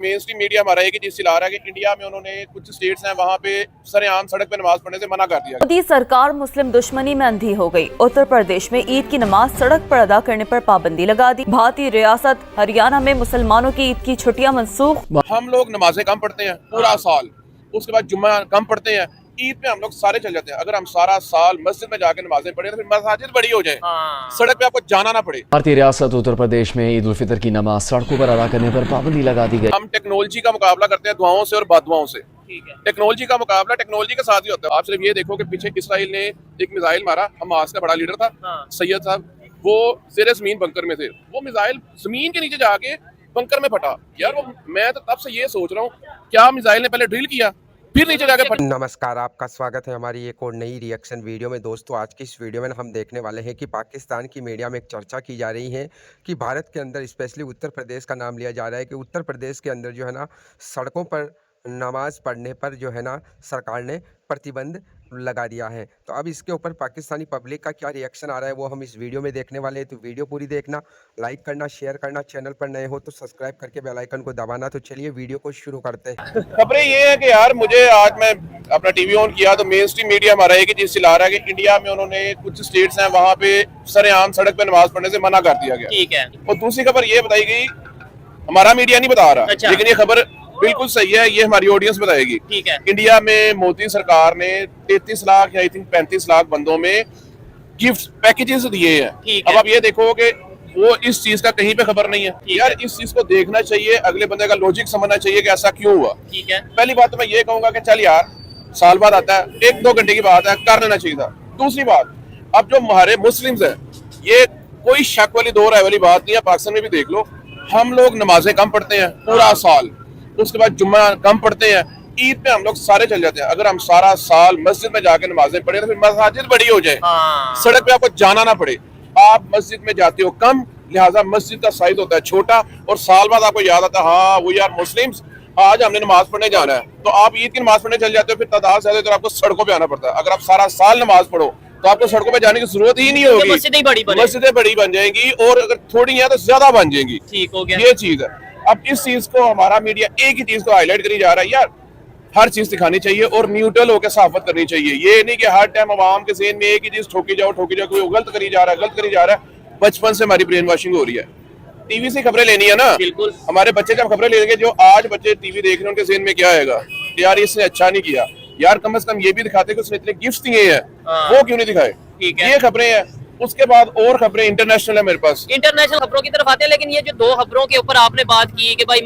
Main stream media हमारा एक ही चीज चिल्ला रहा है कि इंडिया में उन्होंने कुछ स्टेट्स हैं वहाँ पे सरेआम सड़क पे नमाज पढ़ने से मना कर दिया। मोदी सरकार मुस्लिम दुश्मनी में अंधी हो गई। उत्तर प्रदेश में ईद की नमाज सड़क पर अदा करने पर पाबंदी लगा दी। भारतीय रियासत हरियाणा में मुसलमानों की ईद की छुट्टियां मनसूख। हम लोग नमाजें कम पढ़ते हैं पूरा साल, उसके बाद जुम्मा कम पढ़ते हैं, ईद पे हम लोग सारे चल जाते हैं। अगर हम सारा साल मस्जिद में जाके नमाजें पढ़े तो फिर मसाजिद बड़ी हो जाए, सड़क पे आपको जाना ना पड़े। भारतीय रियासत उत्तर प्रदेश में ईद उल फितर की नमाज सड़कों पर अदा करने पर पाबंदी लगा दी गई। हम टेक्नोलॉजी का मुकाबला करते हैं दुआओं से और बददुआओं से। टेक्नोलॉजी का मुकाबला टेक्नोलॉजी के साथ ही होता है। आप सिर्फ ये देखो कि पीछे इसराइल ने एक मिसाइल मारा, हमास का बड़ा लीडर था सैयद साहब, वो ज़ेरे ज़मीन बंकर में थे, वो मिसाइल जमीन के नीचे जाके बंकर में फटा। यार वो मैं तो तब से ये सोच रहा हूँ, क्या मिसाइल ने पहले ड्रिल किया फिर नीचे जाके फटा। नमस्कार, आपका स्वागत है हमारी एक और नई रिएक्शन वीडियो में। दोस्तों, आज की इस वीडियो में हम देखने वाले हैं कि पाकिस्तान की मीडिया में एक चर्चा की जा रही है कि भारत के अंदर स्पेशली उत्तर प्रदेश का नाम लिया जा रहा है कि उत्तर प्रदेश के अंदर जो है ना सड़कों पर नमाज पढ़ने पर जो है ना सरकार ने प्रतिबंध लगा दिया है। तो अब इसके ऊपर पाकिस्तानी पब्लिक का क्या रिएक्शन आ रहा है वो हम इस वीडियो में देखने वाले हैं। तो वीडियो पूरी देखना, लाइक करना, शेयर करना, चैनल पर नए हो तो सब्सक्राइब करके बेल आइकन को दबाना। तो चलिए वीडियो को शुरू करते हैं। खबरें ये है कि यार मुझे आज मैं अपना टीवी ऑन किया तो मेन स्ट्रीम मीडिया हमारा एक ही चीज चिल्ला रहा है कि इंडिया में उन्होंने कुछ स्टेट्स हैं वहाँ पे सरेआम सड़क पे नमाज पढ़ने से मना कर दिया गया। ठीक है। और दूसरी खबर ये बताई गई, हमारा मीडिया नहीं बता रहा। अच्छा। लेकिन ये खबर बिल्कुल सही है, ये हमारी ऑडियंस बताएगी। ठीक है। इंडिया में मोदी सरकार ने 33 लाख या आई थिंक 35 लाख बंदों में गिफ्ट पैकेजेस दिए हैं। अब आप ये देखो कि वो इस चीज का कहीं पे खबर नहीं है। यार इस चीज को देखना चाहिए, अगले बंदे का लॉजिक समझना चाहिए कि ऐसा क्यों हुआ। ठीक है। पहली बात तो मैं ये कहूंगा कि चल यार साल बाद आता है, 1-2 घंटे की बात है, कर लेना चाहिए था। दूसरी बात, अब जो हमारे मुस्लिम्स हैं, ये कोई शक वाली दो राय वाली बात नहीं है। पाकिस्तान में भी देख लो, हम लोग नमाजें कम पढ़ते हैं पूरा साल, उसके बाद जुम्मा कम पढ़ते हैं, ईद पे हम लोग सारे चल जाते हैं। अगर हम सारा साल मस्जिद में जाके नमाजें पढ़े तो फिर मसाजिद बड़ी हो जाए, सड़क पे आपको जाना ना पड़े। आप मस्जिद में जाते हो कम, लिहाजा मस्जिद का साइज होता है छोटा, और साल बाद आपको याद आता है हाँ वो यार मुस्लिम्स आज हमने नमाज पढ़ने जाना है, तो आप ईद की नमाज पढ़ने चल जाते हो। फिर तादाद से तो आपको सड़कों पे आना पड़ता है। अगर आप सारा साल नमाज पढ़ो तो आपको सड़कों पे जाने की जरूरत ही नहीं होगी, मस्जिदें बड़ी बन जाएंगी, और अगर थोड़ी है तो ज्यादा बन जाएंगी। ठीक हो गया, ये चीज है। अब इस चीज को हमारा मीडिया एक ही चीज को हाईलाइट करी जा रहा है, यार हर चीज दिखानी चाहिए और न्यूट्रल होकर सहाफत करनी चाहिए। ये नहीं कि हर टाइम अवाम के ज़हन में एक ही चीज ठोकी जाओ, कोई गलत करी जा रहा है। बचपन से हमारी ब्रेन वॉशिंग हो रही है। टीवी से खबरें लेनी है ना, बिल्कुल। हमारे बच्चे जब खबरें लेंगे, जो आज बच्चे टीवी देख रहे हैं उनके ज़हन में क्या आएगा कि यार इसने अच्छा नहीं किया, यार कम से कम ये भी दिखाते कि उसने इतने गिफ्ट दिए हैं, वो क्यों नहीं दिखाए। ये खबरें हैं। उसके बाद और खबरें इंटरनेशनल है मेरे पास, इंटरनेशनल खबरों की तरफ आते हैं। लेकिन ये जो 2 खबरों के ऊपर आपने बात की कि भाई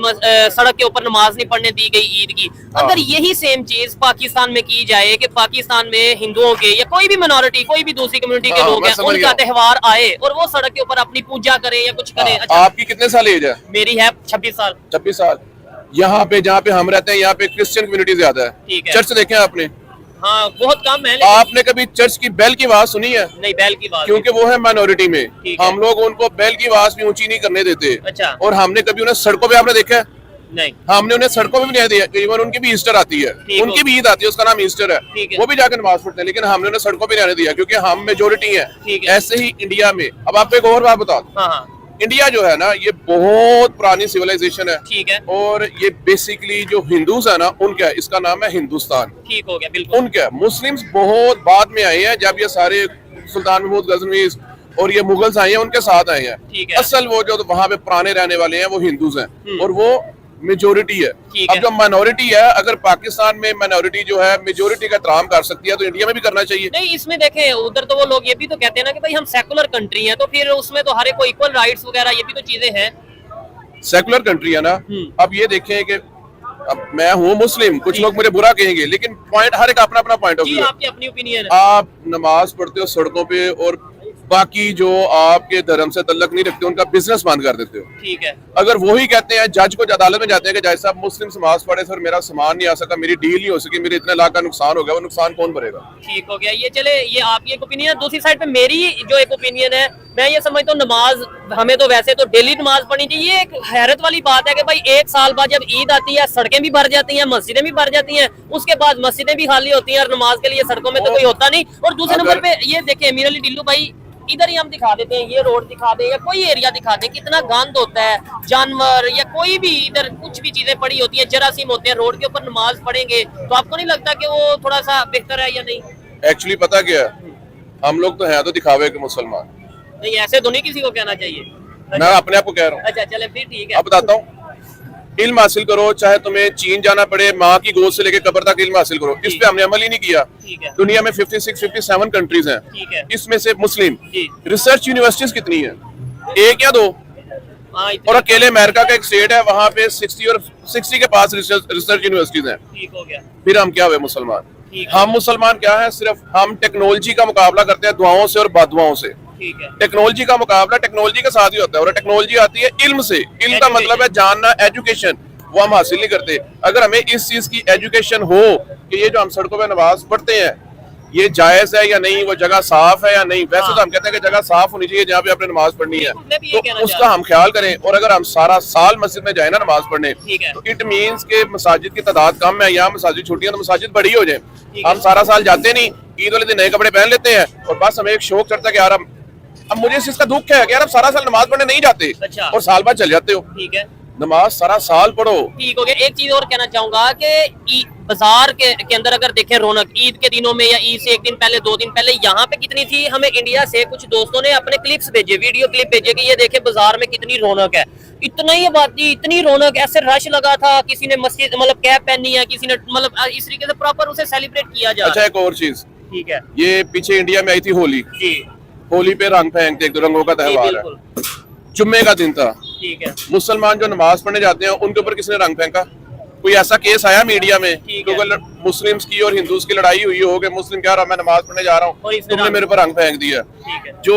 सड़क के ऊपर नमाज नहीं पढ़ने दी गई ईद की, अगर यही सेम चीज पाकिस्तान में की जाए कि पाकिस्तान में हिंदुओं के या कोई भी मिनोरिटी, कोई भी दूसरी कम्युनिटी के लोग हैं, उनका त्योहार आए और वो सड़क के ऊपर अपनी पूजा करें या कुछ करें। अच्छा, आपकी कितने साल एज है? मेरी है 26 साल। 26 साल। यहाँ पे जहाँ पे हम रहते हैं, यहाँ पे क्रिश्चियन कम्युनिटी ज्यादा है। चर्च देखे आपने? हाँ, बहुत कम है। आपने कभी चर्च की बेल की आवाज सुनी है? नहीं, बेल की आवाज, क्योंकि वो है माइनॉरिटी में। हम लोग उनको बेल की आवाज भी ऊंची नहीं करने देते। अच्छा। और हमने कभी उन्हें सड़कों पे, आपने देखा है? नहीं, हमने उन्हें सड़कों पे भी नहीं दिया। इवन उनकी भी ईस्टर आती है, उनकी भी ईद आती है, उसका नाम ईस्टर है, वो भी जाकर नमाज पढ़ते हैं, लेकिन हमने उन्हें सड़कों पे नहीं आने दिया क्योंकि हम मेजोरिटी है। ऐसे ही इंडिया में, अब आपको एक और बात बता दूं, इंडिया जो है ना, ये बहुत पुरानी सिविलाइजेशन है। ठीक है। और ये बेसिकली जो हिंदूज है ना, उनका, इसका नाम है हिंदुस्तान। ठीक हो गया, बिल्कुल। उनका मुस्लिम्स बहुत बाद में आए हैं, जब ये सारे सुल्तान महमूद गजनवी और ये मुगल्स आए हैं, उनके साथ आए हैं। असल वो जो वहाँ पे पुराने रहने वाले हैं वो हिंदूज हैं, और वो मेजोरिटी है। अब जो माइनॉरिटी है, अगर पाकिस्तान में माइनॉरिटी जो है मेजोरिटी का एहतराम कर सकती है तो इंडिया में भी करना चाहिए। नहीं, इसमें देखें, उधर तो वो लोग ये भी तो कहते हैं ना कि भाई हम सेकुलर कंट्री हैं, तो फिर उसमें तो हर एक को इक्वल राइट्स वगैरह ये भी तो चीजें हैं। सेकुलर कंट्री है ना। अब ये देखें कि अब मैं हूँ मुस्लिम, कुछ लोग मुझे बुरा कहेंगे, लेकिन पॉइंट हर एक अपना अपना पॉइंट ऑफ व्यू है। आपकी अपनी ओपिनियन है। आप नमाज पढ़ते हो सड़कों पे, और बाकी जो आपके धर्म से तल्लक नहीं रखते उनका बिजनेस बंद कर देते हो। ठीक है। अगर वो ही कहते हैं, जज को अदालत में जाते हैं कि जज साहब मुस्लिम नमाज पढ़े सर, मेरा सामान नहीं आ सका, मेरी डील नहीं हो सकी, मेरे इतने लाख का नुकसान हो गया, वो नुकसान कौन भरेगा? ठीक हो गया। ये चले, ये आपकी एक ओपिनियन है। दूसरी साइड पे मेरी जो एक ओपिनियन है, मैं ये समझता हूँ नमाज हमें तो वैसे तो डेली नमाज पढ़नी चाहिए। ये एक हैरत वाली बात है कि भाई एक साल बाद जब ईद आती है सड़कें भी भर जाती हैं, मस्जिदें भी भर जाती हैं, उसके बाद मस्जिदें भी खाली होती हैं और नमाज के लिए सड़कों में तो कोई होता नहीं। और दूसरे नंबर पे ये देखें मीर अली टिल्लू भाई, इधर ही हम दिखा देते हैं, ये रोड दिखा दें या कोई एरिया दिखा दें, कितना गंद होता है, जानवर या कोई भी इधर कुछ भी चीजें पड़ी होती है, जरासीम होते हैं, रोड के ऊपर नमाज पढ़ेंगे तो आपको नहीं लगता कि वो थोड़ा सा बेहतर है या नहीं? एक्चुअली पता क्या है, हम लोग तो हैं तो दिखावे के मुसलमान, नहीं ऐसे तो नहीं किसी को कहना चाहिए। मैं अपने आप को कह रहा हूँ। अच्छा चले फिर ठीक है। अब बताता हूँ, इल्म हासिल करो, चाहे तुम्हें चीन जाना पड़े, माँ की गोद से लेके कब्र तक इल्म हासिल करो। इस पे हमने अमल ही नहीं किया। ठीक है। दुनिया में 56-57 कंट्रीज हैं, ठीक है। इसमें से मुस्लिम जी। रिसर्च यूनिवर्सिटीज कितनी है? एक या दो? हाँ, और अकेले अमेरिका का एक स्टेट है, वहां पे 60 के पास रिसर्च यूनिवर्सिटीज हैं। ठीक हो गया। फिर हम क्या हुए मुसलमान? ठीक है। हम मुसलमान क्या है, सिर्फ हम टेक्नोलॉजी का मुकाबला करते हैं दुआओं से और बददुआओं से। ठीक है। टेक्नोलॉजी का मुकाबला टेक्नोलॉजी के साथ ही होता है, और टेक्नोलॉजी आती है इल्म से। इल्म का मतलब है जानना, एजुकेशन, वो हम हासिल नहीं करते। अगर हमें इस चीज की एजुकेशन हो कि ये जो हम सड़कों पे नमाज पढ़ते हैं ये जायज है या नहीं, वो जगह साफ है या नहीं, वैसे तो हम कहते हैं कि जगह साफ होनी चाहिए जहाँ पे आपने नमाज पढ़नी है, मैं भी ये कहना तो चाह उसका हम ख्याल करें। और अगर हम सारा साल मस्जिद में जाए ना नमाज पढ़ने, ठीक है। तो इट मीन्स के मसाजिद की तादाद कम है, यहाँ मसाजिद छोटी है तो मसाजिद बड़ी हो जाए। हम सारा साल जाते नहीं, ईद वाले दिन नए कपड़े पहन लेते हैं और बस हमें एक शौक चढ़ता है कि यार अब मुझे इस चीज का दुख है कि यार अब सारा साल नमाज पढ़ने नहीं जाते। अच्छा। और साल बाद चल जाते हो। ठीक है। नमाज सारा साल पढ़ो। ठीक हो गया। एक चीज और कहना चाहूंगा कि बाजार के अंदर अगर देखें रौनक ईद के दिनों में या ईद से एक दिन पहले 2 दिन पहले यहाँ पे कितनी थी। हमें इंडिया से कुछ दोस्तों ने अपने क्लिप्स भेजे, वीडियो क्लिप भेजे कि ये देखे बाजार में कितनी रौनक है। इतना ही बात थी, इतनी रौनक, ऐसे रश लगा था, किसी ने मस्जिद मतलब कैप पहनी है, किसी ने मतलब इस तरीके से प्रॉपर उसे सेलिब्रेट किया जा रहा अच्छा, एक और चीज, ठीक है ये पीछे इंडिया में आई थी होली। जी। होली पे रंग फेंकते, एक दो रंगों का त्योहार है। जुम्मे का दिन था, ठीक है। मुसलमान जो नमाज पढ़ने जाते हैं उनके ऊपर किसने रंग फेंका? कोई ऐसा केस आया मीडिया में तो मुस्लिम्स की और हिंदूज की लड़ाई हुई हो कि मुस्लिम कह रहा मैं नमाज पढ़ने जा रहा हूँ, तुमने मेरे पर रंग फेंक दिया? जो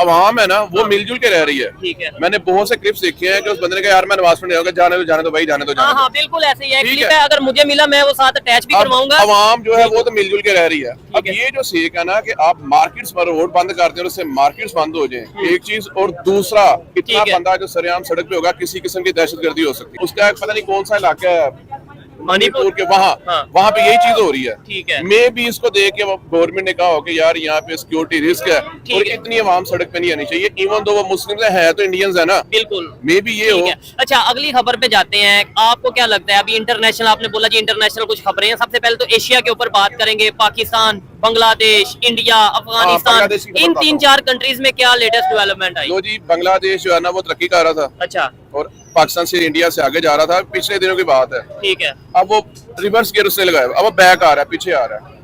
अवाम है ना वो मिलजुल के रह रही है। ठीक है। मैंने बहुत से क्लिप्स देखे हैं कि उस बंदे ने कहा यार मैं नमाज पढ़ने जाऊंगा, जाने दो भाई, जाने दो। हाँ हाँ बिल्कुल ऐसे ही है। क्लिप है, अगर मुझे मिला मैं वो साथ अटैच भी करवाऊंगा। अवाम जो है वो तो मिलजुल के रह रही है। अब ये जो सीख है ना कि आप मार्केट्स पर रोड बंद करते हैं और उससे मार्केट्स बंद हो जाए, एक चीज, और दूसरा इतना बंदा जो सरेआम सड़क पे होगा, किसी किस्म की दहशतगर्दी हो सकती है। उसका पता नहीं कौन सा इलाका है मणिपुर के, वहाँ पे यही चीज हो रही है। ठीक है। मैं भी इसको देख के गवर्नमेंट ने कहा हो कि यार यहाँ पे सिक्योरिटी रिस्क है और इतनी आवाम सड़क पे नहीं आनी चाहिए। इवन दो वो मुस्लिम है तो इंडियंस है ना, बिल्कुल मे भी ये हो। अच्छा अगली खबर पे जाते हैं। आपको क्या लगता है, अभी इंटरनेशनल आपने बोला जी, इंटरनेशनल कुछ खबरें हैं। सबसे पहले तो एशिया के ऊपर बात करेंगे। पाकिस्तान, बांग्लादेश, इंडिया, अफगानिस्तान, इन 3-4 कंट्रीज में क्या लेटेस्ट डेवलपमेंट आई? लो जी, बांग्लादेश जो है ना वो तरक्की कर रहा था। अच्छा। और पाकिस्तान से इंडिया से आगे जा रहा था, पिछले दिनों की बात है। ठीक है। अब वो रिवर्स गियर उसने लगाया, अब वो बैक आ रहा है, पीछे आ रहा है।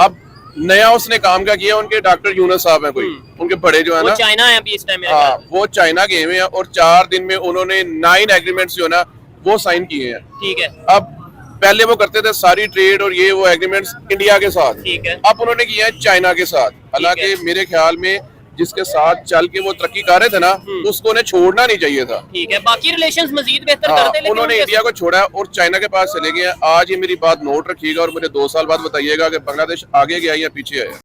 अब नया उसने काम क्या किया, उनके डॉक्टर यूनुस साहब है कोई, उनके बड़े जो है ना, चाइना है अभी इस टाइम। हाँ, वो चाइना गए हुए हैं और 4 दिन में उन्होंने 9 एग्रीमेंट्स जो है ना वो साइन किए हैं। ठीक है। अब पहले वो करते थे सारी ट्रेड और ये वो एग्रीमेंट्स इंडिया के साथ। ठीक है। अब उन्होंने किया है चाइना के साथ। हालांकि मेरे ख्याल में जिसके साथ चल के वो तरक्की कर रहे थे ना, उसको उन्हें छोड़ना नहीं चाहिए था। ठीक है। बाकी रिलेशंस मजीद बेहतर हाँ, करते, लेकिन उन्होंने इंडिया को छोड़ा और चाइना के पास चले गए हैं। आज ये मेरी बात नोट रखिएगा और मुझे 2 साल बाद बताइएगा कि बांग्लादेश आगे गया या पीछे आया।